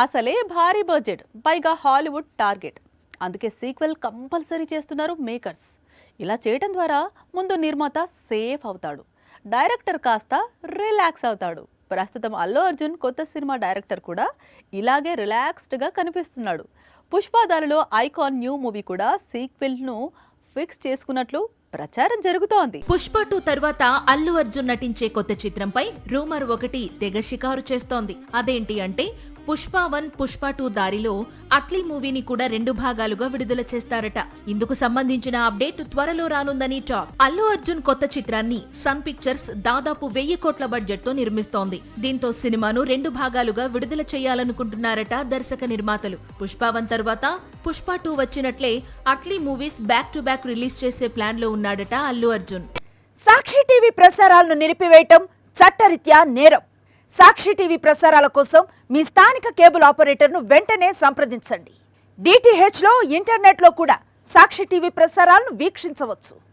అసలే భారీ బడ్జెట్, పైగా హాలీవుడ్ టార్గెట్. అందుకే సీక్వెల్ కంపల్సరీ చేస్తున్నారు మేకర్స్. ఇలా చేయడం ద్వారా ముందు నిర్మాత సేఫ్ అవుతాడు, డైరెక్టర్ కాస్త రిలాక్స్ అవుతాడు. ప్రస్తుతం అల్లు అర్జున్ కొత్త సినిమా డైరెక్టర్ కూడా ఇలాగే రిలాక్స్డ్గా కనిపిస్తున్నాడు. పుష్పదాలలో ఐకాన్ న్యూ మూవీ కూడా సీక్వెల్ను ఫిక్స్ చేసుకున్నట్లు ప్రచారం జరుగుతోంది. పుష్ప 2 తర్వాత అల్లు అర్జున్ నటించే కొత్త చిత్రంపై రూమర్ ఒకటి తెగ షికారు చేస్తోంది. అదేంటి అంటే పుష్ప 1, పుష్ప 2 దారిలో అట్లీ మూవీని కూడా 2 భాగాలుగా విడుదల చేస్తారట. ఇందుకు సంబంధించిన అప్డేట్ త్వరలో రానుందని టాక్. అల్లు అర్జున్ కొత్త చిత్రాన్ని సన్ పిక్చర్స్ దాదాపు 1000 కోట్ల బడ్జెట్ తో నిర్మిస్తోంది. దీంతో సినిమాను 2 భాగాలుగా విడుదల చేయాలనుకుంటున్నారట దర్శక నిర్మాతలు. పుష్ప 1 తర్వాత పుష్ప 2 వచ్చినట్లే Atlee movies back to back release చేసే ప్లాన్ లో ఉన్నాడట అల్లు అర్జున్. సాక్షి టీవీ ప్రసారాలను నిలిపివేయటం చట్టరీత్యా నేరం. సాక్షి టీవీ ప్రసారాల కోసం మీ స్థానిక కేబుల్ ఆపరేటర్ను వెంటనే సంప్రదించండి. డిటిహెచ్లో, ఇంటర్నెట్లో కూడా సాక్షి టీవీ ప్రసారాలను వీక్షించవచ్చు.